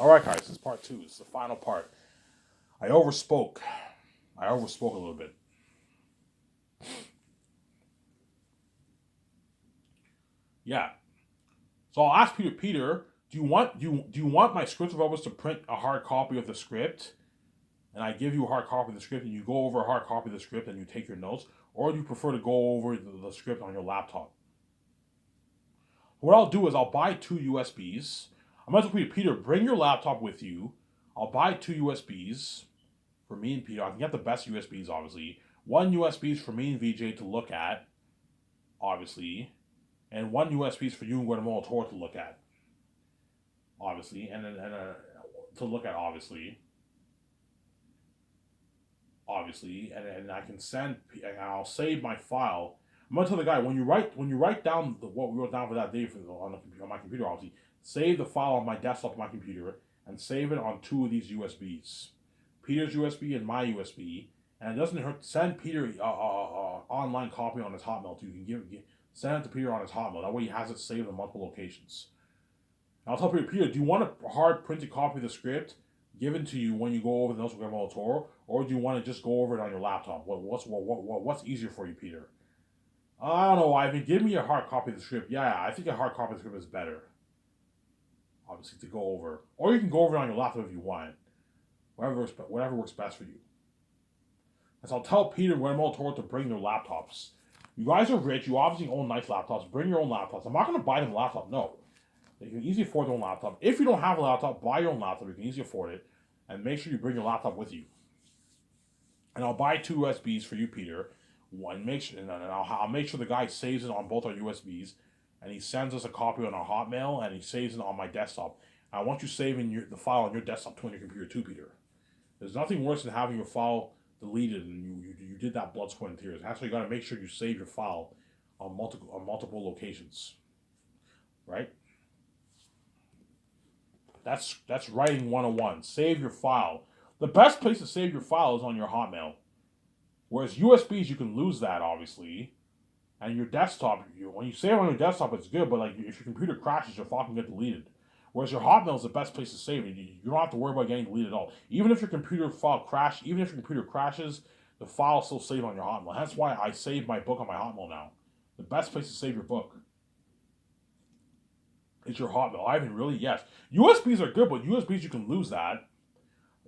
All right, guys, this is part two. It's the final part. I overspoke. I overspoke a little bit. Yeah. So I'll ask Peter. Peter, do you want my script developers to print a hard copy of the script, and I give you a hard copy of the script, and you go over a hard copy of the script and you take your notes, or do you prefer to go over the script on your laptop? What I'll do is I'll buy two USBs. I'm going to tell Peter, bring your laptop with you. I'll buy two USBs for me and Peter. I can get the best USBs, obviously. One USB is for me and VJ to look at, obviously, and one USB is for you and Guatemala Toro to look at, obviously, and to look at, obviously, and I can send, and I'll save my file. I'm gonna tell the guy when you write down what we wrote down for that day on my computer, obviously, save the file on my desktop on my computer and save it on two of these USBs, Peter's USB and my USB, and it doesn't hurt to send Peter online copy on his Hotmail too. You can send it to Peter on his Hotmail. That way he has it saved in multiple locations. And I'll tell Peter, do you want a hard printed copy of the script given to you when you go over the notes with Guillermo del Toro, or do you want to just go over it on your laptop? What's easier for you, Peter? I don't know, Ivan. Give me a hard copy of the script. Yeah, I think a hard copy of the script is better, obviously, to go over. Or you can go over it on your laptop if you want. Whatever works best for you. And so I'll tell Peter and Guillermo del Toro to bring their laptops. You guys are rich. You obviously own nice laptops. Bring your own laptops. I'm not going to buy them a laptop. No. You can easily afford their own laptop. If you don't have a laptop, buy your own laptop. You can easily afford it. And make sure you bring your laptop with you. And I'll buy two USBs for you, Peter. I'll make sure the guy saves it on both our USBs, and he sends us a copy on our Hotmail, and he saves it on my desktop. I want you saving the file on your desktop too on your computer too, Peter. There's nothing worse than having your file deleted and you did that blood, sweat, and tears. That's why you got to make sure you save your file on multiple locations, right? That's writing 101. Save your file. The best place to save your file is on your Hotmail. Whereas USBs, you can lose that, obviously. And your desktop, when you save it on your desktop, it's good, but like if your computer crashes, your file can get deleted. Whereas your Hotmail is the best place to save it. You don't have to worry about getting deleted at all. Even if your computer crashes, the file still saved on your Hotmail. That's why I save my book on my Hotmail now. The best place to save your book is your Hotmail. Ivan, really? Yes. USBs are good, but USBs, you can lose that.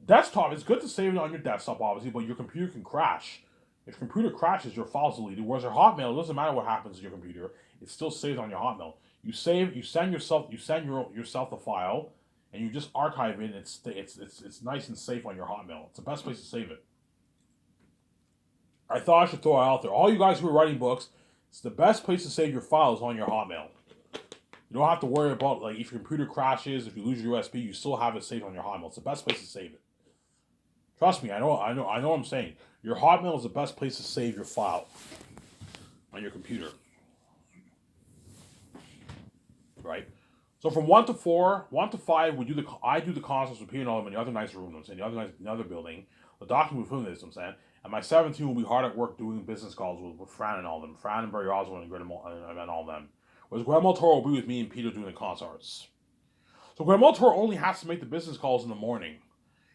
Desktop, it's good to save it on your desktop, obviously, but your computer can crash. If your computer crashes, your file's deleted. Whereas your Hotmail, it doesn't matter what happens to your computer, it's still saved on your Hotmail. You send yourself the file, and you just archive it. And it's nice and safe on your Hotmail. It's the best place to save it. I thought I should throw it out there. All you guys who are writing books, it's the best place to save your files on your Hotmail. You don't have to worry about like if your computer crashes, if you lose your USB, you still have it saved on your Hotmail. It's the best place to save it. Trust me, I know what I'm saying. Your Hotmail is the best place to save your file on your computer. Right? So from 1 to 4, 1 to 5, I do the concerts with Peter and Oliver in the other nice room, in the other building. The doctor will film this, I'm saying. And my 17 will be hard at work doing business calls with Fran and all them. Fran and Barry Oswald and all them. Whereas Guillermo Toro will be with me and Peter doing the concerts. So Guillermo Toro only has to make the business calls in the morning.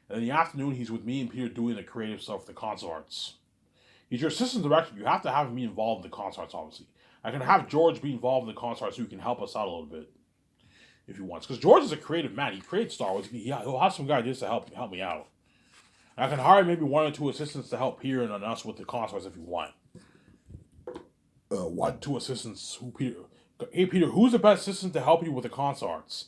And in the afternoon, he's with me and Peter doing the creative stuff, the concerts. He's your assistant director. You have to have me involved in the concerts, obviously. I can have George be involved in the concerts so he can help us out a little bit if he wants. Because George is a creative man. He creates Star Wars. He'll have some guys to help me out. And I can hire maybe 1 or 2 assistants to help Peter and us with the concerts if you want. 2 assistants. Hey, Peter, who's the best assistant to help you with the concerts?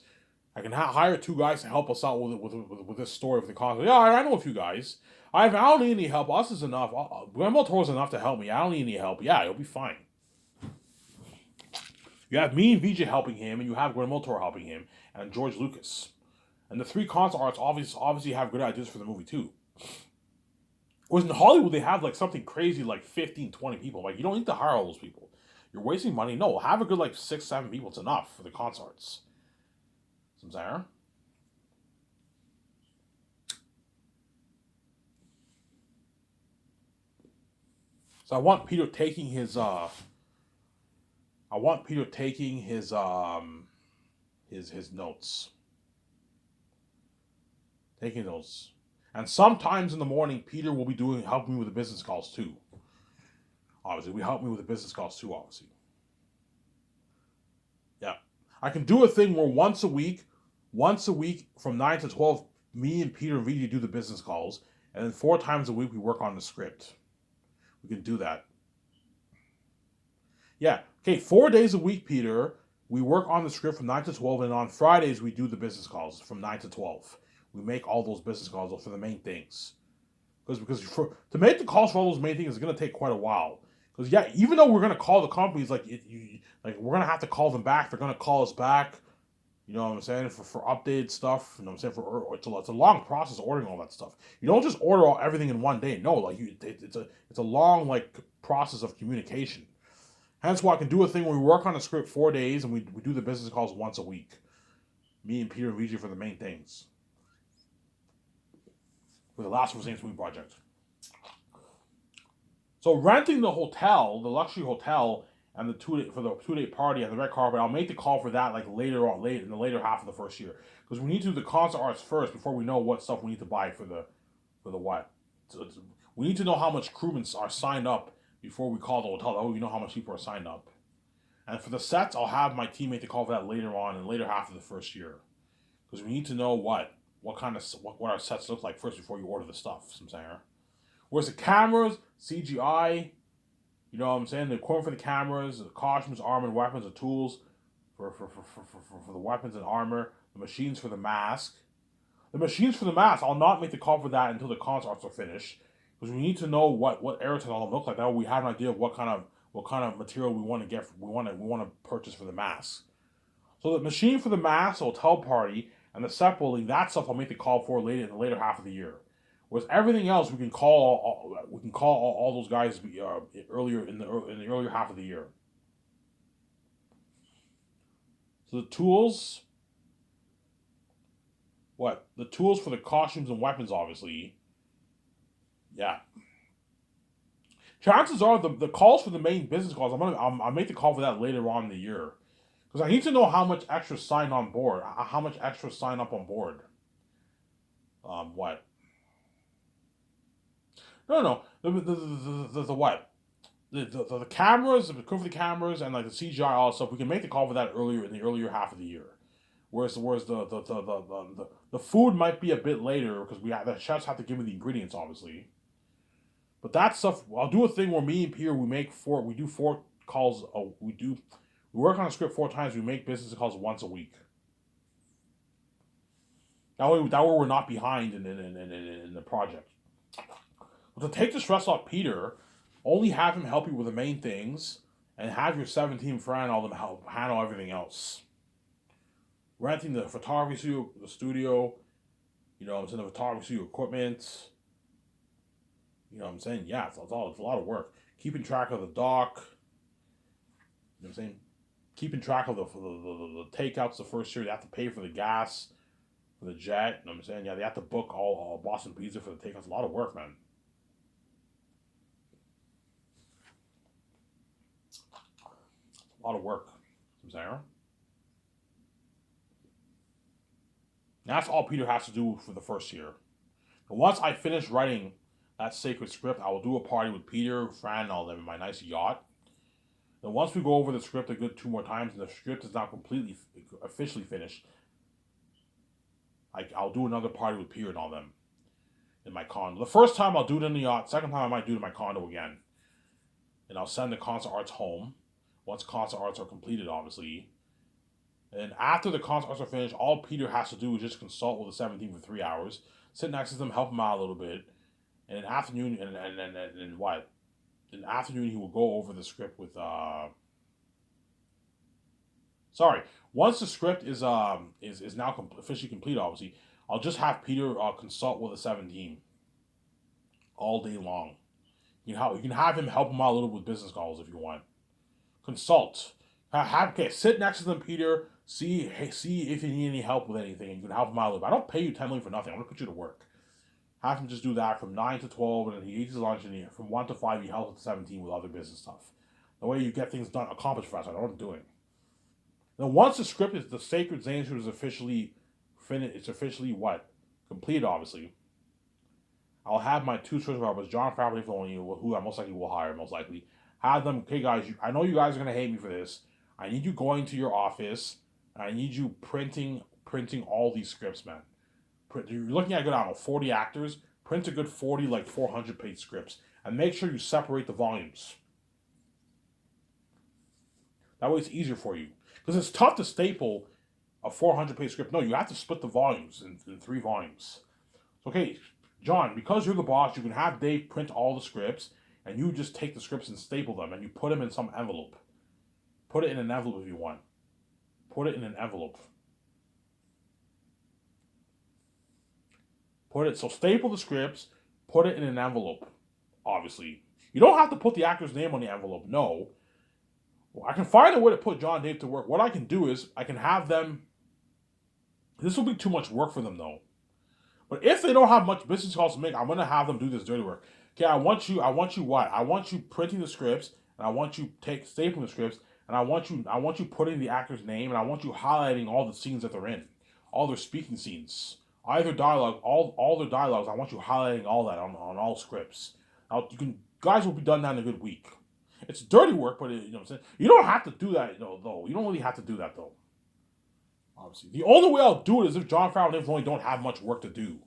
I can hire 2 guys to help us out with this story of the concert. Yeah, I know a few guys. I don't need any help. Us is enough. Guillermo Toro's enough to help me. I don't need any help. Yeah, you'll be fine. You have me and VJ helping him, and you have Guillermo Toro helping him, and George Lucas. And the 3 concert arts obviously have good ideas for the movie, too. Whereas in Hollywood, they have like something crazy like 15, 20 people. Like, you don't need to hire all those people. You're wasting money. No, have a good like 6, 7 people. It's enough for the concerts. Some saying. So I want Peter taking his his notes. taking those. And sometimes in the morning, Peter will be helping me with the business calls too. Obviously, we help me with the business calls too. Obviously, yeah. I can do a thing where once a week from 9 to 12, me and Peter and VJ do the business calls, and then 4 times a week we work on the script. We can do that. Yeah. Okay, 4 days a week, Peter. We work on the script from 9 to 12, and on Fridays we do the business calls from 9 to 12. We make all those business calls for the main things. Because to make the calls for all those main things is gonna take quite a while. Because yeah, even though we're gonna call the companies, like we're gonna have to call them back. They're gonna call us back. You know what I'm saying, for updated stuff. You know what I'm saying, it's a long process ordering all that stuff. You don't just order everything in one day. No, it's a long like process of communication. Hence why I can do a thing where we work on a script 4 days and we do the business calls once a week. Me and Peter and VJ for the main things. For the Last of Us Saints Movie project. So renting the hotel, the luxury hotel, and the 2-day party and the red carpet, I'll make the call for that like later in the later half of the first year, because we need to do the concert arts first before we know what stuff we need to buy for the what. So we need to know how much crewmen are signed up before we call the hotel. That way we know how much people are signed up. And for the sets, I'll have my team make the call for that later on in the later half of the first year, because we need to know what our sets look like first before you order the stuff. I'm saying. Whereas the cameras, CGI, you know what I'm saying, the equipment for the cameras, the costumes, armor, and weapons, the tools for the weapons and armor, the machines for the mask. The machines for the mask, I'll not make the call for that until the concert arts are finished, because we need to know what Aeroton all look like. That way we have an idea of what kind of material we want to get. We want to purchase for the mask. So the machine for the mask, the hotel party, and the set building, that stuff I'll make the call for later in the later half of the year. Whereas everything else we can call all those guys earlier in the earlier half of the year. So the tools, the tools for the costumes and weapons, obviously. Yeah. Chances are the calls for the main business calls, I'll make the call for that later on in the year, because I need to know how much extra sign on board, how much extra sign up on board. What? No. The what? The cameras, the equipment for the cameras, and like the CGI, all that stuff. We can make the call for that earlier in the earlier half of the year. Whereas the food might be a bit later, because the chefs have to give me the ingredients, obviously. But that stuff, I'll do a thing where me and Pierre we do 4 calls. We work on a script 4 times. We make business calls once a week. That way we're not behind in the project. But to take the stress off Peter, only have him help you with the main things, and have your 17 friend all them help handle everything else. Renting the photography studio, you know, the photography studio equipment. You know what I'm saying? Yeah, it's a lot of work. Keeping track of the dock. You know what I'm saying? Keeping track of the takeouts the first year. They have to pay for the gas, for the jet. You know what I'm saying? Yeah, they have to book all Boston Pizza for the takeouts. A lot of work, man. A lot of work. I'm saying. That's all Peter has to do for the first year. And once I finish writing that sacred script, I will do a party with Peter, Fran, and all them in my nice yacht. Then once we go over the script a good 2 more times, and the script is now completely, officially finished, I'll do another party with Peter and all them in my condo. The first time I'll do it in the yacht. Second time I might do it in my condo again. And I'll send the concert arts home once concert arts are completed, obviously. And after the concert arts are finished, all Peter has to do is just consult with the 17 for 3 hours, sit next to them, help them out a little bit, and in the afternoon, and what? In the afternoon, he will go over the script with. Sorry, once the script is now officially complete, obviously, I'll just have Peter consult with the 17 all day long. You can have him help him out a little with business calls if you want. Consult. Sit next to them, Peter. See if you need any help with anything, and you can help him out a little bit. I don't pay you $10 million for nothing. I'm gonna put you to work. Have him just do that from 9 to 12, and then he eats his lunch, and from 1 to 5 he helps with 17 with other business stuff. The way you get things done, accomplished faster. I know what I'm doing. Then once the script is the Sacred Zane Shoot is officially finished, it's officially what? completed, obviously, I'll have my two search developers, John Favreau Filoni, who I most likely will hire, most likely. Have them, okay, guys, I know you guys are gonna hate me for this. I need you going to your office. I need you printing all these scripts, man. You're looking at a good, I don't know, 40 actors. Print a good 40, like 400-page scripts, and make sure you separate the volumes. That way, it's easier for you because it's tough to staple a 400-page script. No, you have to split the volumes in 3 volumes. Okay, John, because you're the boss, you can have Dave print all the scripts, and you just take the scripts and staple them, and you put them in some envelope. Put it in an envelope if you want. Put it in an envelope. So staple the scripts, put it in an envelope, obviously. You don't have to put the actor's name on the envelope, no. Well, I can find a way to put John Dave to work. What I can do is I can have them. This will be too much work for them though. But if they don't have much business calls to make, I'm gonna have them do this dirty work. Okay, I want you what? I want you printing the scripts, and I want you stapling the scripts, and I want you putting the actor's name, and I want you highlighting all the scenes that they're in, all their speaking scenes, either dialogue, all their dialogues. I want you highlighting all that on all scripts. Now guys will be done that in a good week. It's dirty work, but you know what I'm saying. You don't have to do that, though. You don't really have to do that, though. Obviously, the only way I'll do it is if John Favreau and Dave Filoni don't have much work to do,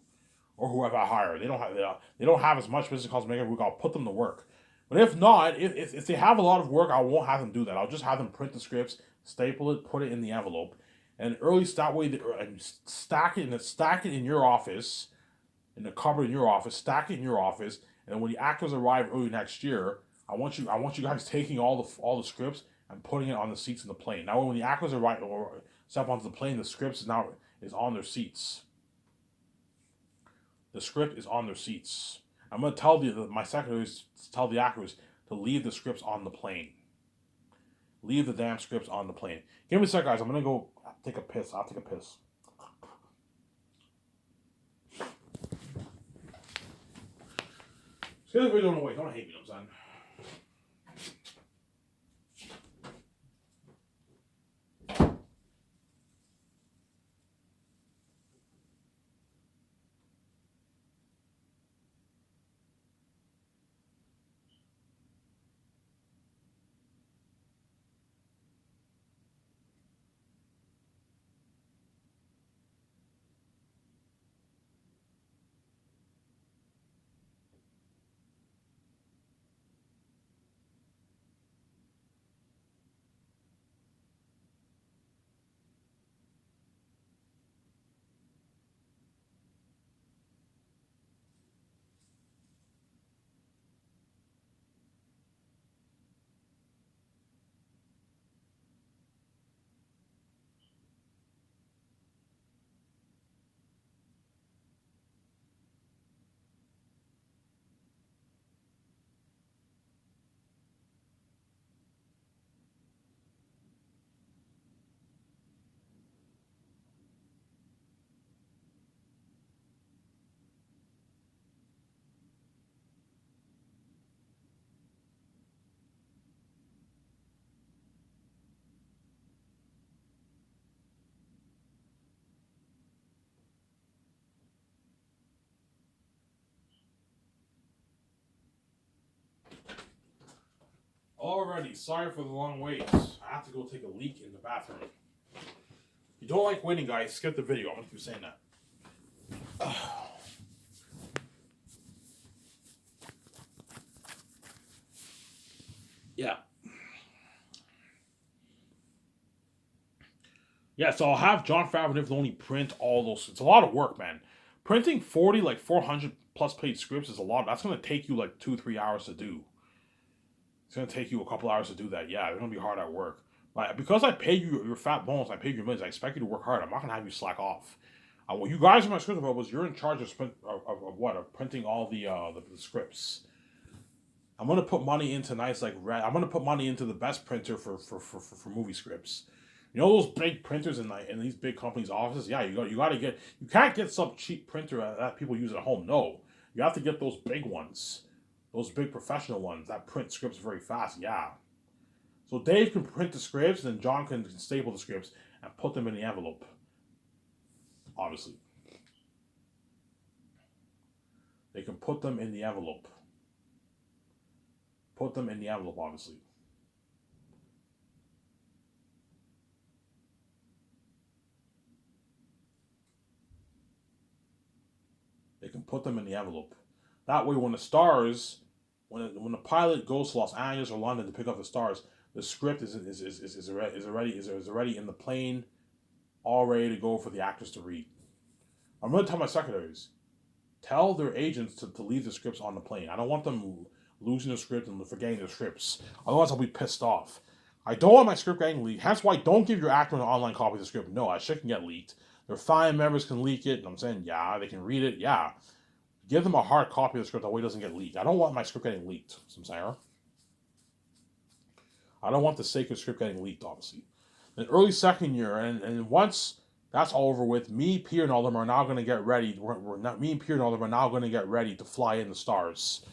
or whoever I hire. They don't have as much business calls to make every week. I'll put them to work. But if not, if they have a lot of work, I won't have them do that. I'll just have them print the scripts, staple it, put it in the envelope, and early that way and stack it in your office, in the cupboard in your office. Stack it in your office, and when the actors arrive early next year, I want you guys taking all the scripts and putting it on the seats in the plane. Now when the actors arrive or step onto the plane, the scripts is on their seats. The script is on their seats. I'm gonna tell my secretaries to tell the actors to leave the scripts on the plane. Leave the damn scripts on the plane. Give me a sec, guys. I'm gonna go take a piss. I'll take a piss. Just get the video away. Don't hate me, I'm saying. Alrighty, sorry for the long wait. I have to go take a leak in the bathroom. If you don't like waiting, guys, skip the video. I'm gonna keep saying that. Yeah. Yeah, so I'll have John Favreau and only print all those. It's a lot of work, man. Printing 40, like 400 plus page scripts is a lot. That's going to take you like 2-3 hours to do. It's going to take you a couple hours to do that. Yeah, it's going to be hard at work. But because I pay you your fat bones, I pay you your millions, I expect you to work hard. I'm not going to have you slack off. Well, you guys are my script developers. You're in charge of what? Of printing all the scripts. I'm gonna put money into I'm gonna put money into the best printer for movie scripts. You know those big printers in these big companies' offices? Yeah, you can't get some cheap printer that people use at home. No, you have to get those big ones, those big professional ones that print scripts very fast. Yeah. So Dave can print the scripts, and then John can staple the scripts and put them in the envelope. Obviously. put them in the envelope. Put them in the envelope, obviously. They can put them in the envelope. That way, when the stars, when the pilot goes to Los Angeles or London to pick up the stars, the script is already in the plane, all ready to go for the actors to read. I'm going to tell my secretaries, tell their agents to leave the scripts on the plane. I don't want them losing the script and forgetting their scripts. Otherwise, I'll be pissed off. I don't want my script getting leaked. That's why don't give your actor an online copy of the script. No, that shit can get leaked. Their family members can leak it. And I'm saying, yeah, they can read it. Yeah. Give them a hard copy of the script that way it doesn't get leaked. I don't want my script getting leaked. I'm saying. I don't want the sacred script getting leaked, obviously. In early second year, and once that's all over with, me, Peter, and all of them are now going to get ready. Me and Peter and all of them are now going to get ready to fly in the stars.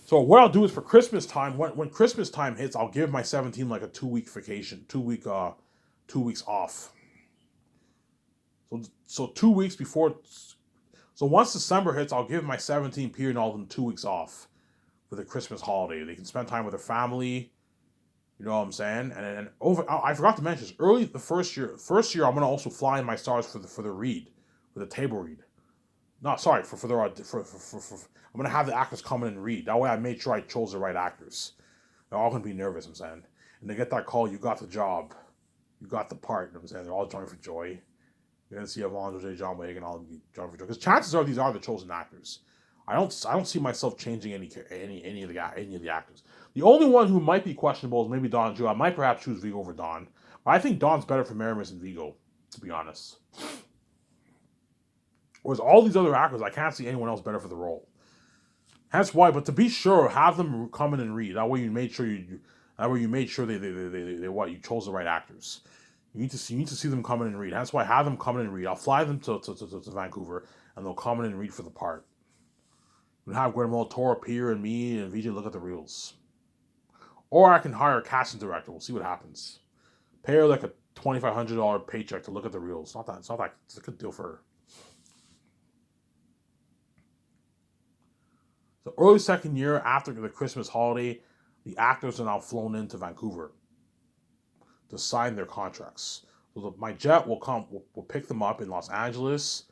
So what I'll do is for Christmas time, when Christmas time hits, I'll give my 17 like a 2-week vacation, 2 weeks off. So 2 weeks before. So once December hits, I'll give my 17 Peter and all of them 2 weeks off for the Christmas holiday. They can spend time with their family. You know what I'm saying? And over, I forgot to mention this. Early the first year, I'm gonna also fly in my stars for the read, for the table read. No, sorry, for I'm gonna have the actors come in and read. That way, I made sure I chose the right actors. They're all gonna be nervous. I'm saying, and they get that call. You got the job. You got the part. You know what I'm saying, they're all joining for joy. You're gonna see Yvonne Jose, John Boyega, and all of them joining for joy. Because chances are these are the chosen actors. I don't see myself changing any of the actors. The only one who might be questionable is maybe Don Ju. I might perhaps choose Vigo over Don. But I think Don's better for Maramis than Vigo, to be honest. Whereas all these other actors, I can't see anyone else better for the role. That's why. But to be sure, have them come in and read. That way, you made sure you chose the right actors. You need to see them come in and read. That's why have them come in and read. I'll fly them to Vancouver, and they'll come in and read for the part. And have Guillermo Toro, Peter, and me and VJ look at the reels. Or I can hire a casting director. We'll see what happens. Pay her like a $2,500 paycheck to look at the reels. It's a good deal for her. The early second year after the Christmas holiday, the actors are now flown into Vancouver to sign their contracts. So my jet will pick them up in Los Angeles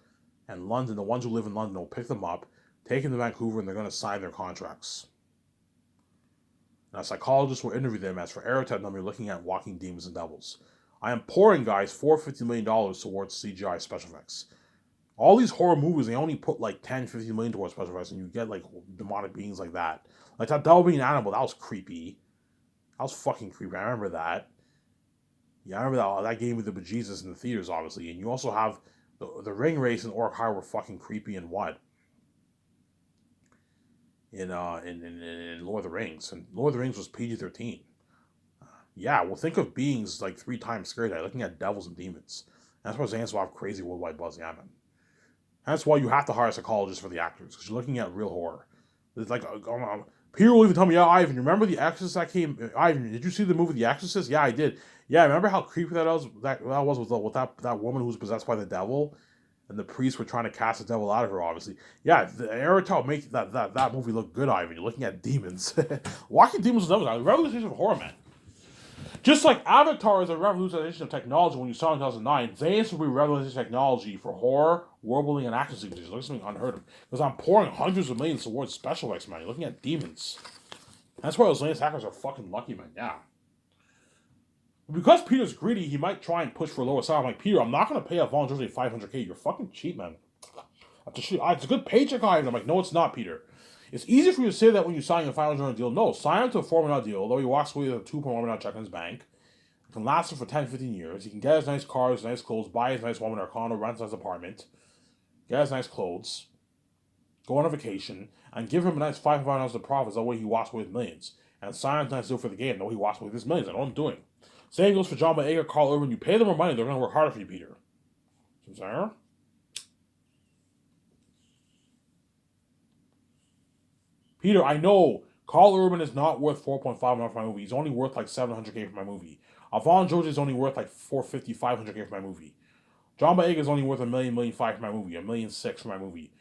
and London. The ones who live in London will pick them up, take them to Vancouver, and they're going to sign their contracts. Now, psychologists will interview them. As for Aerotech, they'll be looking at Walking Demons and Devils. I am pouring, guys, $450 million towards CGI special effects. All these horror movies, they only put like $10-50 million towards special effects, and you get like demonic beings like that. Like that Devil being animal, that was creepy. That was fucking creepy. I remember that. Yeah, I remember that gave me the bejesus in the theaters, obviously. And you also have the ring race and Orc High were fucking creepy and what? In Lord of the Rings. And Lord of the Rings was PG-13. Yeah, well, think of beings like 3 times scary, looking at devils and demons. That's why Zans will have crazy worldwide buzz. Yeah, man. That's why you have to hire a psychologist for the actors, because you're looking at real horror. It's like, Peter will even tell me, yeah, Ivan, you remember The Exorcist that came? Ivan, did you see the movie The Exorcist? Yeah, I did. Yeah, remember how creepy that was? That was with that woman who was possessed by the devil, and the priests were trying to cast the devil out of her. Obviously, yeah. The Aerotech makes that movie look good, Ivan. You're looking at demons. Walking Demons was a revolution of horror, man. Just like Avatar is a revolution of technology when you saw it in 2009, Zayas will be revolutionary technology for horror, world building, and action sequences. Look at something unheard of. Because I'm pouring hundreds of millions towards special effects, man. You're looking at demons. That's why those latest hackers are fucking lucky, man. Yeah. Because Peter's greedy, he might try and push for a lower salary. I'm like, Peter, I'm not going to pay a volunteer $500K. You're fucking cheap, man. It's a good paycheck item. I'm like, no, it's not, Peter. It's easy for you to say that when you sign a $500 deal. No, sign him to a $4 million deal, although he walks away with a $2.1 million check in his bank. It can last him for 10, 15 years. He can get his nice cars, nice clothes, buy his nice woman or condo, rent his apartment, get his nice clothes, go on a vacation, and give him a nice $500 of profits. That way he walks away with millions. And sign a nice deal for the game. That way he walks away with his millions. I know what I'm doing. Same goes for John Boyega, Carl Urban. You pay them more money, they're going to work harder for you, Peter. Sorry? Peter, I know Carl Urban is not worth 4.5 million for my movie. He's only worth like 700K for my movie. Alphonse George is only worth like 450, 500K for my movie. John Boyega is only worth $1 million, $1.5 million for my movie, $1.6 million for my movie.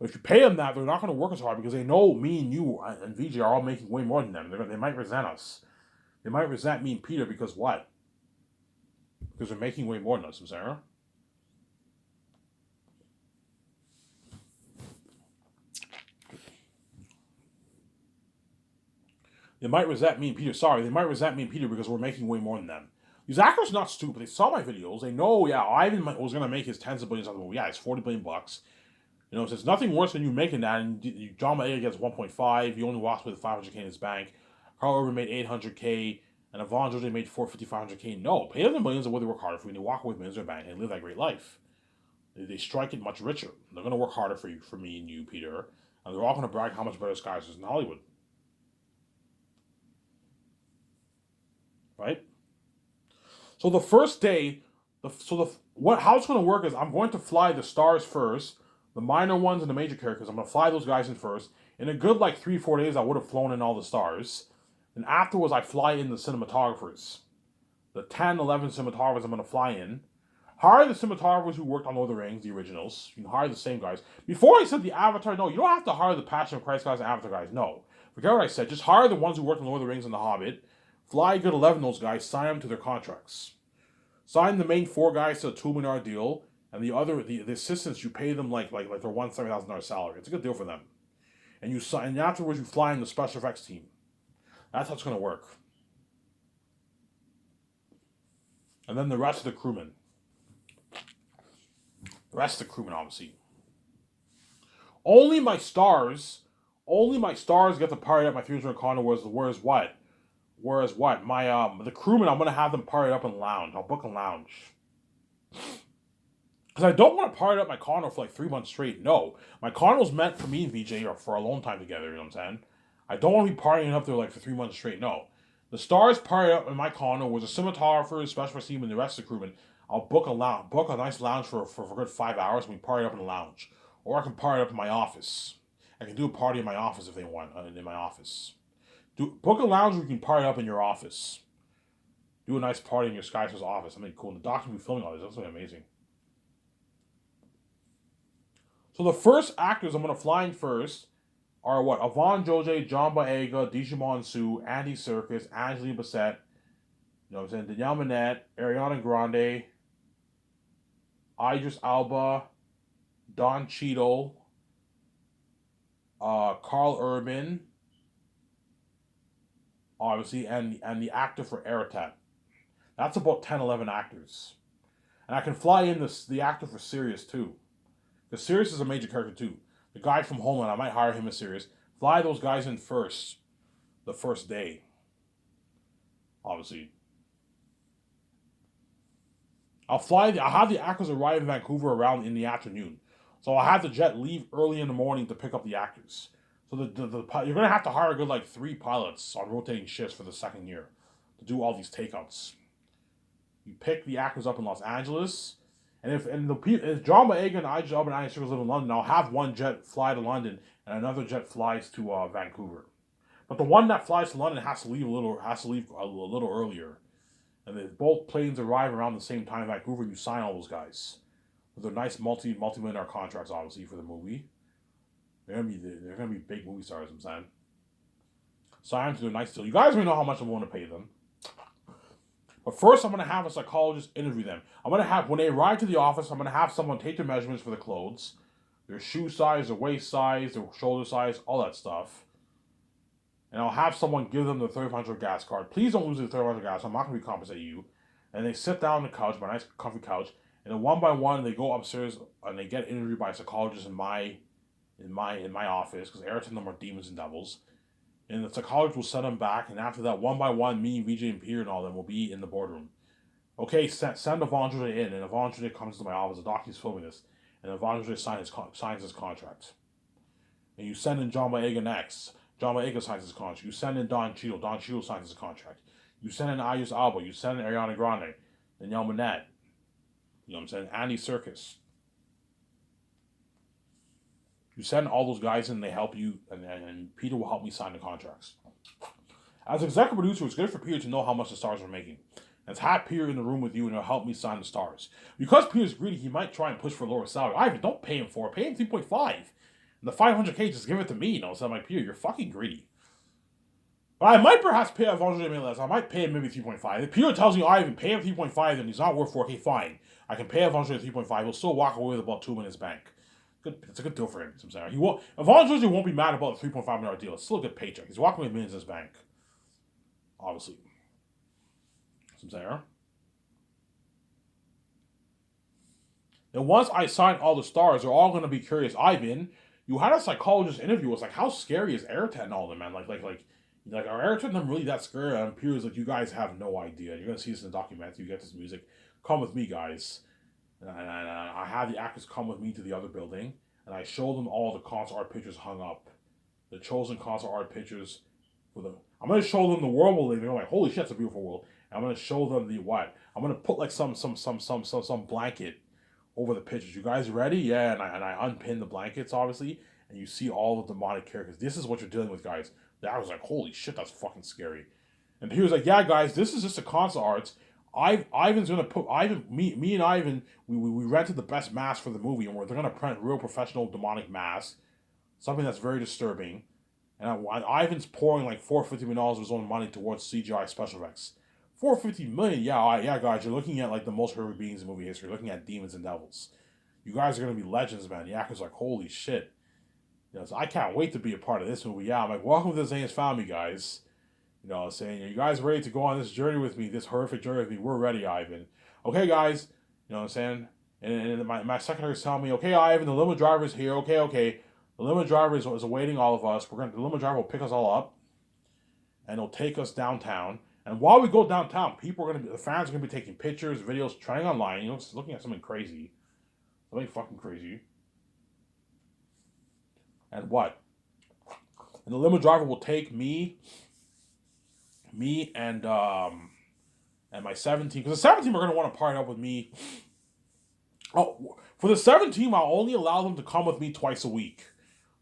But if you pay them that, they're not going to work as hard because they know me and you and VJ are all making way more than them. They might resent us. They might resent me and Peter because what? Because they're making way more than us, Sarah. They might resent me and Peter. Sorry, they might resent me and Peter because we're making way more than them. These actors are not stupid. They saw my videos. They know, yeah, Ivan was going to make his tens of billions on the movie. Yeah, it's $40 billion. You know, so it's nothing worse than you making that. And John Boyega gets 1.5. He only walks with 500K in his bank. Karl Urban made 800K. And Yvonne George made 500K. No, pay them the millions of what they work harder for you. And they walk away with millions in their bank and live that great life. They strike it much richer. They're going to work harder for you, for me and you, Peter. And they're all going to brag how much better Skies is in Hollywood. Right? So the first day, how it's going to work is I'm going to fly the stars first, the minor ones and the major characters. I'm going to fly those guys in first. In a good 3-4 days, I would have flown in all the stars. And afterwards, I fly in the cinematographers. The 10, 11 cinematographers I'm going to fly in. Hire the cinematographers who worked on Lord of the Rings, the originals. You can hire the same guys. Before I said the Avatar, no, you don't have to hire the Passion of Christ guys and Avatar guys. No. Forget what I said. Just hire the ones who worked on Lord of the Rings and The Hobbit. Fly a good 11 of those guys, sign them to their contracts. Sign the main 4 guys to a $2 million deal, and the assistants, you pay them like their $170,000 salary. It's a good deal for them. And afterwards you fly in the special effects team. That's how it's going to work. And then the rest of the crewmen. The rest of the crewmen, obviously. Only my stars get to party at my 300 condo. Whereas what? My the crewmen, I'm gonna have them party up in the lounge. I'll book a lounge. Because I don't want to party up my condo for 3 months straight. No. My condo's meant for me and VJ or for a long time together, you know what I'm saying? I don't want to be partying up there for 3 months straight. No. The stars party up in my condo with the cinematographer, special effects team, and the rest of the crewmen. I'll book a nice lounge for a good 5 hours and we party up in the lounge. Or I can party up in my office. I can do a party in my office if they want, in my office. Book a lounge where you can party up in your office. Do a nice party in your Sky's office. I mean, cool. And the doctor will be filming all this. That's really amazing. So the first actors I'm going to fly in first are what? Yvonne George, John Boyega, Djimon Hounsou, Andy Serkis, Angeline Bassett, you know what I'm saying? Danielle Minette, Ariana Grande, Idris Elba, Don Cheadle, Karl Urban, obviously, and the actor for Aratat. That's about 10, 11 actors. And I can fly in the actor for Sirius too. Because Sirius is a major character too. The guy from Homeland, I might hire him as Sirius. Fly those guys in first, the first day. Obviously. I'll have the actors arrive in Vancouver around in the afternoon. So I'll have the jet leave early in the morning to pick up the actors. So you're going to have to hire a good 3 pilots on rotating shifts for the second year to do all these takeouts. You pick the actors up in Los Angeles, and if John Boyega and Idris Elba and Andy Serkis live in London, I'll have one jet fly to London and another jet flies to Vancouver. But the one that flies to London has to leave a little earlier, and if both planes arrive around the same time in Vancouver, you sign all those guys with their nice multi-millionaire contracts, obviously for the movie. They're gonna be big movie stars. I'm saying. Sign them to their nice deal. You guys already know how much I'm willing to pay them. But first, I'm going to have a psychologist interview them. I'm going to have, when they arrive to the office, I'm going to have someone take their measurements for the clothes, their shoe size, their waist size, their shoulder size, all that stuff. And I'll have someone give them the 3500 gas card. Please don't lose the 3500 gas. I'm not going to recompensate you. And they sit down on the couch, my nice comfy couch, and then one by one, they go upstairs and they get interviewed by a psychologist in my office, because Eric and them are demons and devils. And the psychologist will send them back, and after that, one by one, me, VJ, and Peter and all them will be in the boardroom. Okay, send Yvonne George in, and Yvonne George comes to my office, the doctor's filming this, and Yvonne George signs his contract. And you send in John Boyega next. John Boyega signs his contract. You send in Don Cheadle signs his contract. You send in Idris Elba. You send in Ariana Grande. Danielle Minette. You know what I'm saying? Andy Serkis. You send all those guys in, they help you, and Peter will help me sign the contracts. As executive producer, it's good for Peter to know how much the stars are making. Let's have Peter in the room with you, and he'll help me sign the stars. Because Peter's greedy, he might try and push for a lower salary. Ivan, don't pay him for it. Pay him 3.5. And the 500K, just give it to me, So I'm like, Peter, you're fucking greedy. But I might perhaps pay Alfonso less. I might pay him maybe 3.5. If Peter tells me, I even pay him 3.5 and he's not worth 4K, fine. I can pay Alfonso 3.5. He'll still walk away with about 2 in his bank. Good, it's a good deal for him. He won't. Alfonso won't be mad about the $3.5 million deal. It's still a good paycheck. He's walking with millions in his bank. Obviously. And once I sign all the stars, they're all going to be curious. Ivan, you had a psychologist interview. It's like, how scary is Airtet and all them, man? Like, are Airtet and them really that scary? And Peter's like, you guys have no idea. You're going to see this in the documentary. You get this music. Come with me, guys. And I had the actors come with me to the other building, and I showed them all the concert art pictures hung up. The chosen concert art pictures for the. I'm going to show them the world we're living. They're like, holy shit, it's a beautiful world. And I'm going to show them the what? I'm going to put like some blanket over the pictures. You guys ready? Yeah, and I unpin the blankets, obviously, and you see all the demonic characters. This is what you're dealing with, guys. I was like, holy shit, that's fucking scary. And he was like, yeah, guys, this is just a concert arts. Ivan's gonna put me and Ivan. We rented the best mask for the movie, and they're gonna print real professional demonic masks, something that's very disturbing. And Ivan's pouring like $450 million of his own money towards CGI special effects. $450 million, yeah, guys, you're looking at like the most horrific beings in movie history. You're looking at demons and devils. You guys are gonna be legends, man. The actor's like, holy shit. So I can't wait to be a part of this movie. Yeah, I'm like, welcome to the Zane's family, guys. Saying, are you guys ready to go on this journey with me, this horrific journey with me? We're ready, Ivan. Okay, guys. You know what I'm saying? And my secretary's telling me, okay, Ivan, the limo driver's here. Okay. The limo driver is awaiting all of us. The limo driver will pick us all up, and he'll take us downtown. And while we go downtown, the fans are gonna be taking pictures, videos, trying online. Looking at something crazy, something fucking crazy. And what? And the limo driver will take me and my 17, because the 17 are going to want to partner up with me. Oh, for the 17, I'll only allow them to come with me twice a week.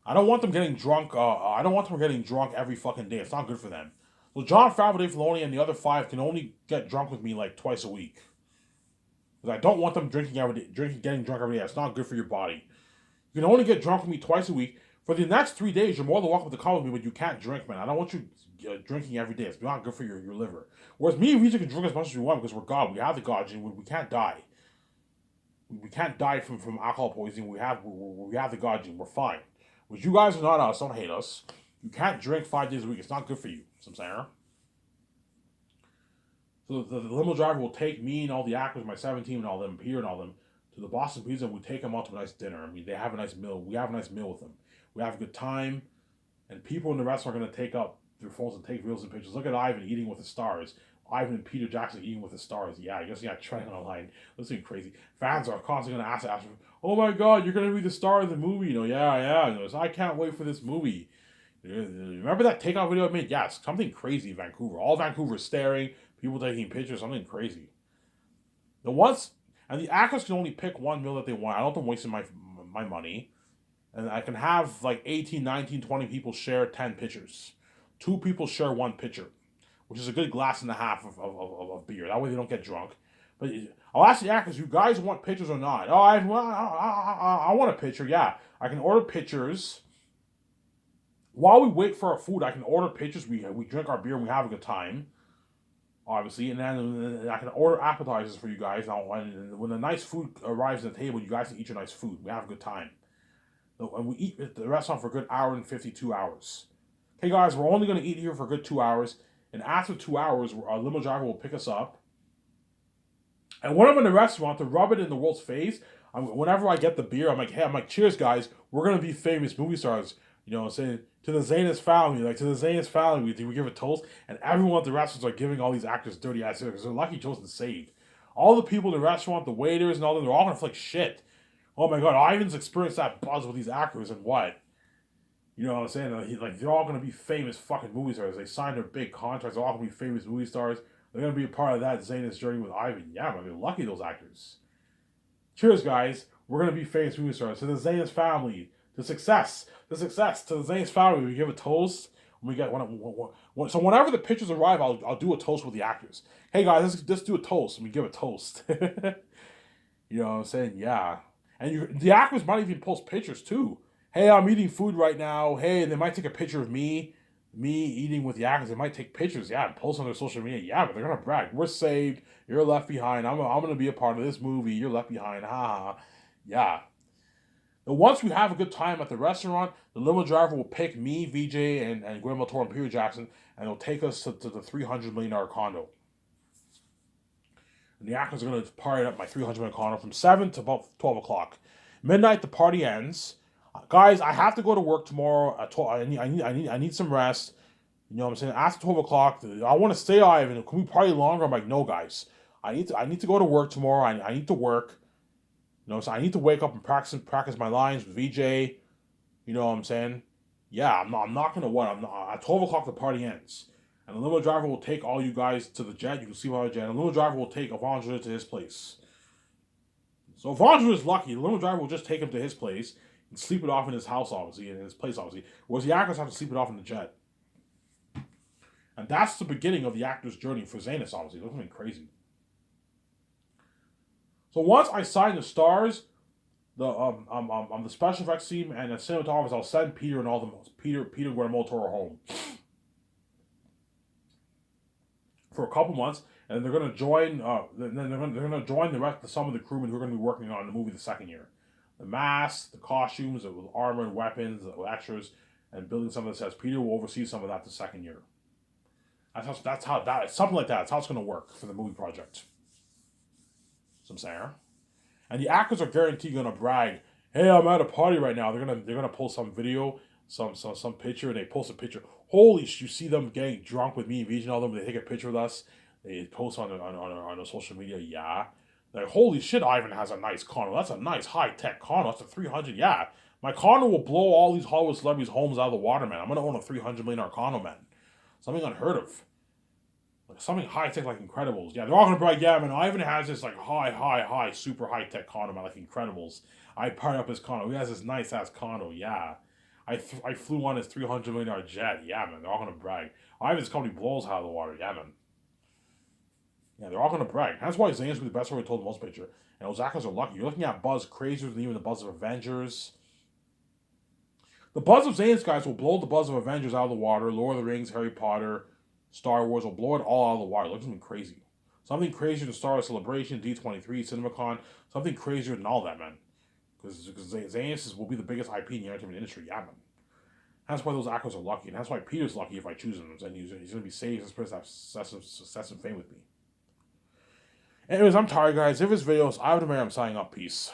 I don't want them getting drunk. I don't want them getting drunk every fucking day. It's not good for them. So Jon Favreau, Dave Filoni, and the other 5 can only get drunk with me like twice a week. Because I don't want them getting drunk every day. It's not good for your body. You can only get drunk with me twice a week. For the next 3 days, you're more than welcome to come with me, but you can't drink, man. I don't want you drinking every day. It's not good for your liver. Whereas me and Rita can drink as much as we want because we're God. We have the God gene. We can't die. We can't die from alcohol poisoning. We have the God gene. We're fine. But you guys are not us. Don't hate us. You can't drink 5 days a week. It's not good for you. So I'm saying. So the limo driver will take me and all the actors, my 17 and all them, Peter and all them, to the Boston Pizza. We take them out to a nice dinner. I mean, they have a nice meal. We have a nice meal with them. We have a good time. And people in the restaurant are going to take up their phones and take reels and pictures. Look at Ivan eating with the stars. Ivan and Peter Jackson eating with the stars. Yeah, you see, trending online. This is crazy. Fans are constantly going to ask, oh my God, you're going to be the star of the movie. Yeah. So I can't wait for this movie. Remember that takeoff video I made? Yes, something crazy in Vancouver. All Vancouver staring, people taking pictures, something crazy. And the actors can only pick one meal that they want. I don't want them wasting my money. And I can have like 18, 19, 20 people share 10 pitchers. 2 people share 1 pitcher, which is a good glass and a half of beer. That way they don't get drunk. But I'll ask the actors, you guys want pitchers or not? Oh, I want a pitcher, yeah. I can order pitchers. While we wait for our food, I can order pitchers. We drink our beer and we have a good time, obviously. And then I can order appetizers for you guys. Now, when the nice food arrives at the table, you guys can eat your nice food. We have a good time. And we eat at the restaurant for a good hour and 52 hours. Okay, guys, we're only going to eat here for a good 2 hours. And after 2 hours, our limo driver will pick us up. And when I'm in the restaurant, to rub it in the world's face, whenever I get the beer, I'm like, cheers, guys. We're going to be famous movie stars. You know what I'm saying? To the Zanis family, we give a toast. And everyone at the restaurants are giving all these actors dirty ass because they're lucky chosen saved. All the people in the restaurant, the waiters and all them, they're all going to flick shit. Oh my God, Ivan's experienced that buzz with these actors and what? You know what I'm saying? They're all going to be famous fucking movie stars. They signed their big contracts. They're all going to be famous movie stars. They're going to be a part of that Zanis journey with Ivan. Yeah, man, they're lucky, those actors. Cheers, guys. We're going to be famous movie stars. To the Zanis family. To success. To the Zanis family. We give a toast. We get so whenever the pictures arrive, I'll do a toast with the actors. Hey, guys, let's do a toast. And we give a toast. You know what I'm saying? Yeah. And the actors might even post pictures too. Hey, I'm eating food right now. Hey, they might take a picture of me eating with yakas. They might take pictures, yeah, and post on their social media. Yeah, but they're gonna brag. We're saved. You're left behind. I'm gonna be a part of this movie. You're left behind. Ha ha. Yeah. But once we have a good time at the restaurant, the limo driver will pick me, VJ, and Guillermo Toro and Peter Jackson, and they'll take us to the $300 million condo. And the actors are going to party up my $300 million condo from 7 to about 12 o'clock. Midnight, the party ends. Guys, I have to go to work tomorrow at 12. I need some rest. You know what I'm saying? After 12 o'clock, I want to stay alive. And can we party longer? I'm like, no, guys. I need to go to work tomorrow. I need to work. You know, so I need to wake up and practice my lines with VJ. You know what I'm saying? Yeah, I'm not gonna what? I'm not, at 12 o'clock the party ends. And the limo driver will take all you guys to the jet. You can see my jet. And the limo driver will take Avandra to his place. So Avandra is lucky. The limo driver will just take him to his place and sleep it off in his house, obviously, in his place, obviously. Whereas the actors have to sleep it off in the jet. And that's the beginning of the actor's journey for Zanus, obviously. That's something crazy. So once I sign the stars, the special effects team and the cinematographer, I'll send Peter and all the Peter Guillermo Toro home for a couple months, and they're gonna join. Then they're gonna join the rest of some of the crewmen who are gonna be working on the movie the second year. The masks, the costumes, the armor and weapons, the extras, and building some of the sets. Peter will oversee some of that the second year. That's how that something like that. That's how it's gonna work for the movie project. Some saying. And the actors are guaranteed gonna brag. Hey, I'm at a party right now. They're gonna post some video, some picture, and they post a picture. Holy sh! You see them getting drunk with me and VJ and all them. They take a picture with us. They post on the social media. Yeah, like holy shit! Ivan has a nice condo. That's a nice high tech condo. That's a 300. Yeah, my condo will blow all these Hollywood celebrities' homes out of the water, man. I'm gonna own a $300 million condo, man. Something unheard of. Like something high tech like Incredibles. Yeah, they're all gonna be like, yeah, man, Ivan has this like high, super high tech condo, man, like Incredibles. I party up his condo. He has this nice ass condo, yeah. I flew on his $300 million jet, yeah, man. They're all gonna brag. Ivan's company blows out of the water, yeah, man. Yeah, they're all gonna brag. That's why Zane's be the best story told the most picture. And those actors are lucky. You're looking at buzz crazier than even the buzz of Avengers. The buzz of Zane's guys will blow the buzz of Avengers out of the water. Lord of the Rings, Harry Potter, Star Wars will blow it all out of the water. It looks something crazy. Something crazier than Star Wars Celebration, D23, CinemaCon. Something crazier than all that, man. Because Zanus will be the biggest IP in the entertainment industry, yeah, man. That's why those actors are lucky, and that's why Peter's lucky if I choose him. And he's going to be saved. This person has success and fame with me. Anyways, I'm tired, guys. If this videos, I would I'm signing up. Peace.